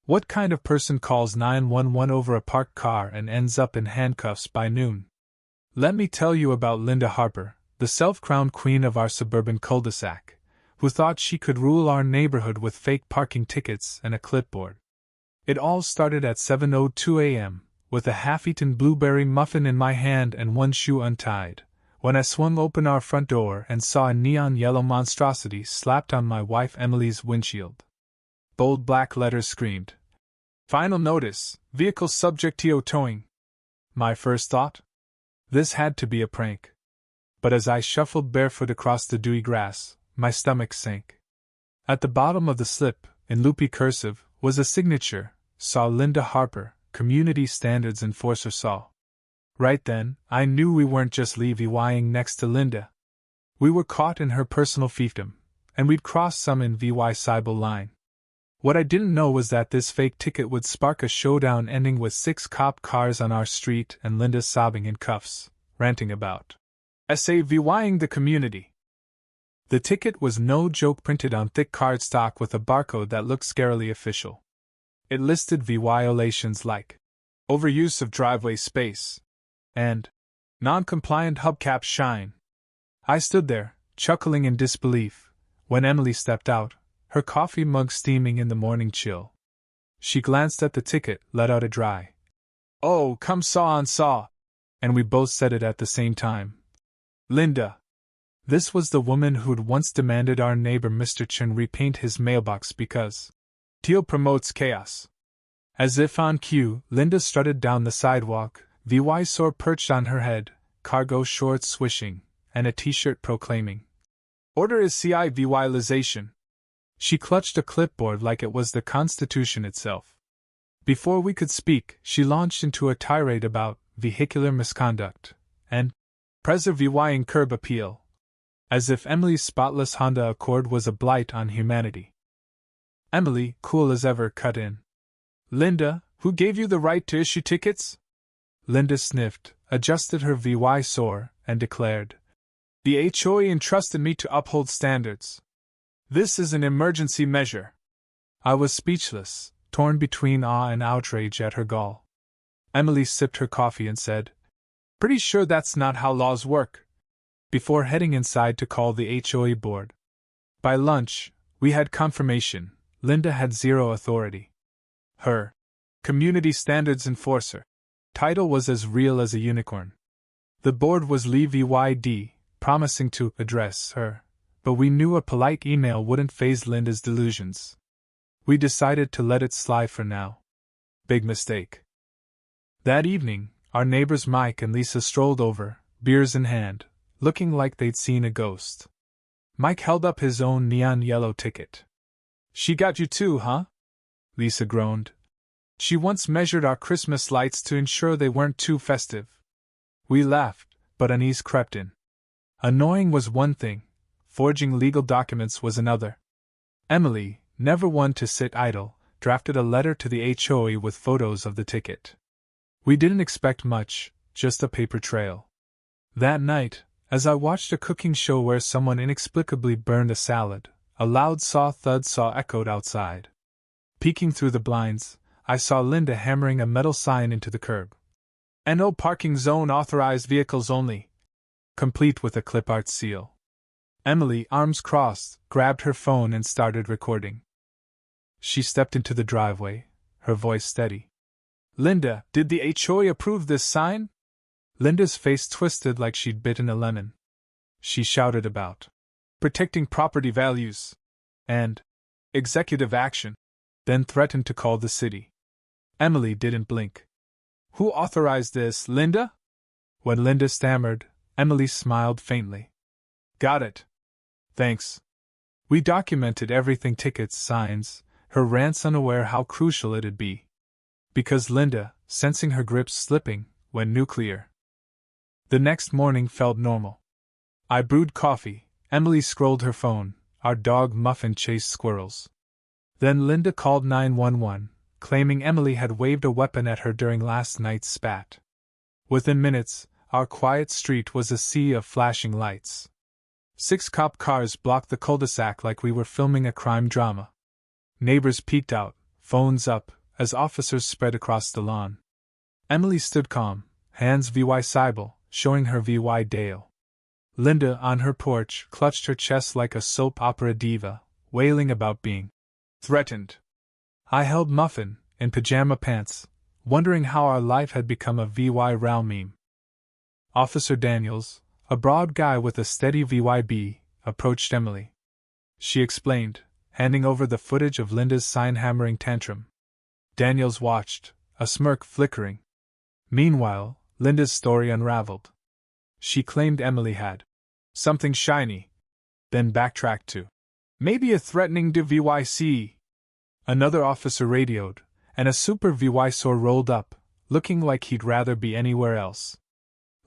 What kind of person calls 911 over a parked car and ends up in handcuffs by noon? Let me tell you about Linda Harper, the self-crowned queen of our suburban cul-de-sac, who thought she could rule our neighborhood with fake parking tickets and a clipboard. It all started at 7:02 a.m., with a half-eaten blueberry muffin in my hand and one shoe untied, when I swung open our front door and saw a neon yellow monstrosity slapped on my wife Emily's windshield. Bold black letters screamed, "Final notice, vehicle subject to towing." My first thought? This had to be a prank. But as I shuffled barefoot across the dewy grass, my stomach sank. At the bottom of the slip, in loopy cursive, was a signature, "Saw Linda Harper, Community Standards Enforcer Saw." Right then, I knew we weren't just levying next to Linda. We were caught in her personal fiefdom, and we'd crossed some in VY Cybele line. What I didn't know was that this fake ticket would spark a showdown ending with 6 cop cars on our street and Linda sobbing in cuffs, ranting about SAVYing the community. The ticket was no joke, printed on thick cardstock with a barcode that looked scarily official. It listed violations like overuse of driveway space and non-compliant hubcap shine. I stood there, chuckling in disbelief, when Emily stepped out, her coffee mug steaming in the morning chill. She glanced at the ticket, let out a dry, "Oh, come saw on saw," and we both said it at the same time. Linda. This was the woman who'd once demanded our neighbor Mr. Chen repaint his mailbox because teal promotes chaos. As if on cue, Linda strutted down the sidewalk, VY sword perched on her head, cargo shorts swishing, and a t-shirt proclaiming, "Order is CIVYlization." She clutched a clipboard like it was the Constitution itself. Before we could speak, she launched into a tirade about vehicular misconduct and preserving curb appeal, as if Emily's spotless Honda Accord was a blight on humanity. Emily, cool as ever, cut in. "Linda, who gave you the right to issue tickets?" Linda sniffed, adjusted her VY sore, and declared, "The HOA entrusted me to uphold standards. This is an emergency measure." I was speechless, torn between awe and outrage at her gall. Emily sipped her coffee and said, "Pretty sure that's not how laws work," before heading inside to call the HOA board. By lunch, we had confirmation. Linda had zero authority. Her Community Standards Enforcer title was as real as a unicorn. The board was LEVYD, promising to address her, but we knew a polite email wouldn't faze Linda's delusions. We decided to let it slide for now. Big mistake. That evening, our neighbors Mike and Lisa strolled over, beers in hand, looking like they'd seen a ghost. Mike held up his own neon yellow ticket. "She got you too, huh?" Lisa groaned. "She once measured our Christmas lights to ensure they weren't too festive." We laughed, but unease crept in. Annoying was one thing, forging legal documents was another. Emily, never one to sit idle, drafted a letter to the HOA with photos of the ticket. We didn't expect much, just a paper trail. That night, as I watched a cooking show where someone inexplicably burned a salad, a loud thud saw echoed outside. Peeking through the blinds, I saw Linda hammering a metal sign into the curb. "No parking zone, authorized vehicles only," complete with a clip art seal. Emily, arms crossed, grabbed her phone and started recording. She stepped into the driveway, her voice steady. "Linda, did the HOA approve this sign?" Linda's face twisted like she'd bitten a lemon. She shouted about protecting property values and executive action, then threatened to call the city. Emily didn't blink. "Who authorized this, Linda?" When Linda stammered, Emily smiled faintly. "Got it. Thanks." We documented everything, tickets, signs, her rants, unaware how crucial it'd be. Because Linda, sensing her grips slipping, went nuclear. The next morning felt normal. I brewed coffee, Emily scrolled her phone, our dog Muffin chased squirrels. Then Linda called 911, claiming Emily had waved a weapon at her during last night's spat. Within minutes, our quiet street was a sea of flashing lights. 6 cop cars blocked the cul-de-sac like we were filming a crime drama. Neighbors peeked out, phones up, as officers spread across the lawn. Emily stood calm, hands VY Cybele, showing her VY Dale. Linda, on her porch, clutched her chest like a soap opera diva, wailing about being threatened. I held Muffin, in pajama pants, wondering how our life had become a VY Row meme. Officer Daniels, a broad guy with a steady VYB, approached Emily. She explained, handing over the footage of Linda's sign-hammering tantrum. Daniels watched, a smirk flickering. Meanwhile, Linda's story unraveled. She claimed Emily had something shiny, then backtracked to maybe a threatening to VYC. Another officer radioed, and a super VY sore rolled up, looking like he'd rather be anywhere else.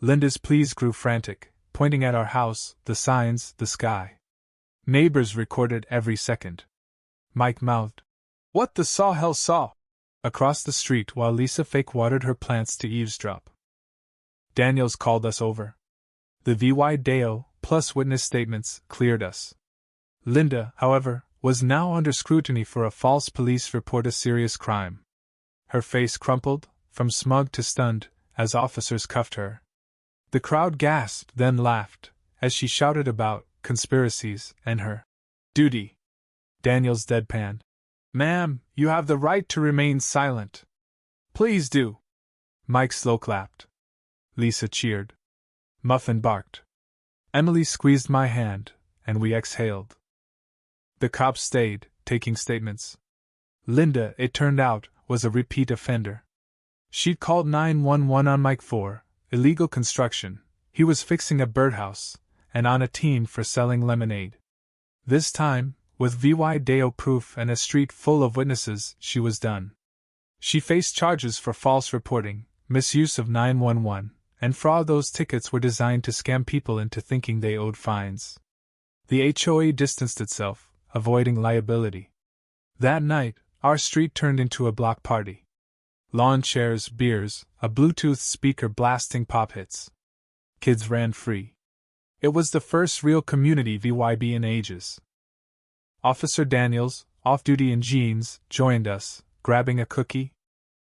Linda's pleas grew frantic, pointing at our house, the signs, the sky. Neighbors recorded every second. Mike mouthed, "What the hell saw?" across the street while Lisa fake watered her plants to eavesdrop. Daniels called us over. The VY Deo, plus witness statements, cleared us. Linda, however, was now under scrutiny for a false police report, a serious crime. Her face crumpled, from smug to stunned, as officers cuffed her. The crowd gasped, then laughed, as she shouted about conspiracies and her duty. Daniels deadpanned, "Ma'am, you have the right to remain silent. Please do." Mike slow clapped. Lisa cheered. Muffin barked. Emily squeezed my hand, and we exhaled. The cops stayed, taking statements. Linda, it turned out, was a repeat offender. She'd called 911 on Mike for illegal construction, he was fixing a birdhouse, and on a team for selling lemonade. This time, with VY Deo proof and a street full of witnesses, she was done. She faced charges for false reporting, misuse of 911, and fraud. Those tickets were designed to scam people into thinking they owed fines. The HOA distanced itself, avoiding liability. That night, our street turned into a block party. Lawn chairs, beers, a Bluetooth speaker blasting pop hits. Kids ran free. It was the first real community VYB in ages. Officer Daniels, off-duty in jeans, joined us, grabbing a cookie.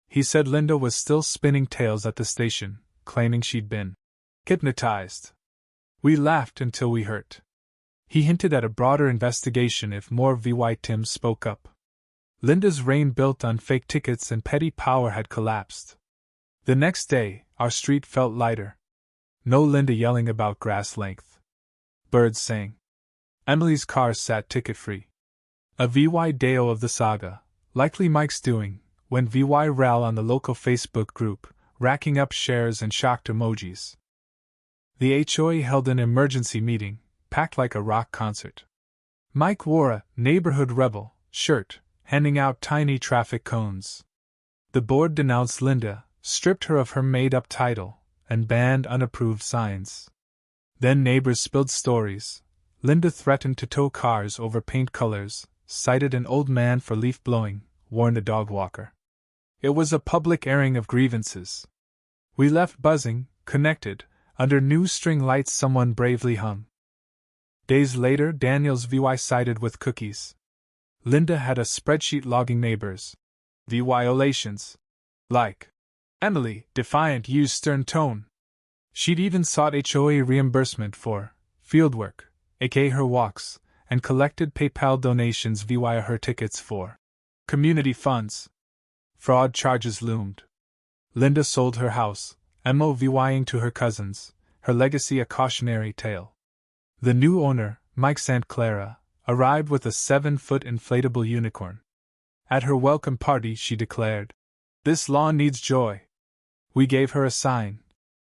He said Linda was still spinning tales at the station, claiming she'd been hypnotized. We laughed until we hurt. He hinted at a broader investigation if more VY Tims spoke up. Linda's reign built on fake tickets and petty power had collapsed. The next day, our street felt lighter. No Linda yelling about grass length. Birds sang. Emily's car sat ticket-free. A VY Deo of the saga, likely Mike's doing, went VY Ral on the local Facebook group, racking up shares and shocked emojis. The HOA held an emergency meeting, packed like a rock concert. Mike wore a neighborhood rebel shirt, handing out tiny traffic cones. The board denounced Linda, stripped her of her made-up title, and banned unapproved signs. Then neighbors spilled stories. Linda threatened to tow cars over paint colors, cited an old man for leaf blowing, warned a dog walker. It was a public airing of grievances. We left buzzing, connected, under new string lights someone bravely hung. Days later, Daniels VY sided with cookies. Linda had a spreadsheet logging neighbors' violations. Like Emily, defiant, used stern tone. She'd even sought HOA reimbursement for fieldwork, aka her walks, and collected PayPal donations via her tickets for community funds. Fraud charges loomed. Linda sold her house, MOVYing to her cousins, her legacy a cautionary tale. The new owner, Mike St. Clara, arrived with a 7-foot inflatable unicorn. At her welcome party, she declared, "This lawn needs joy." We gave her a sign.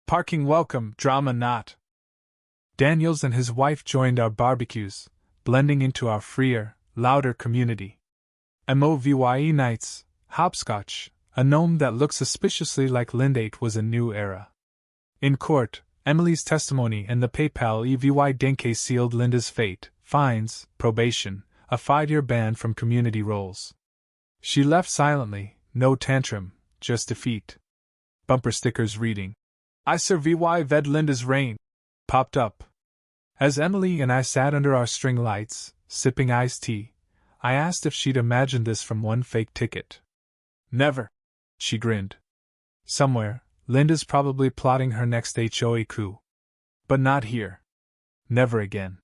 "Parking welcome, drama not." Daniels and his wife joined our barbecues, blending into our freer, louder community. MOVYE nights, hopscotch, a gnome that looked suspiciously like Lindate was a new era. In court, Emily's testimony and the PayPal EVY Denke sealed Linda's fate, fines, probation, a 5-year ban from community roles. She left silently, no tantrum, just defeat. Bumper stickers reading, "I Sir VY Ved Linda's reign," popped up. As Emily and I sat under our string lights, sipping iced tea, I asked if she'd imagined this from one fake ticket. Never! She grinned. Somewhere, Linda's probably plotting her next HOA coup. But not here. Never again.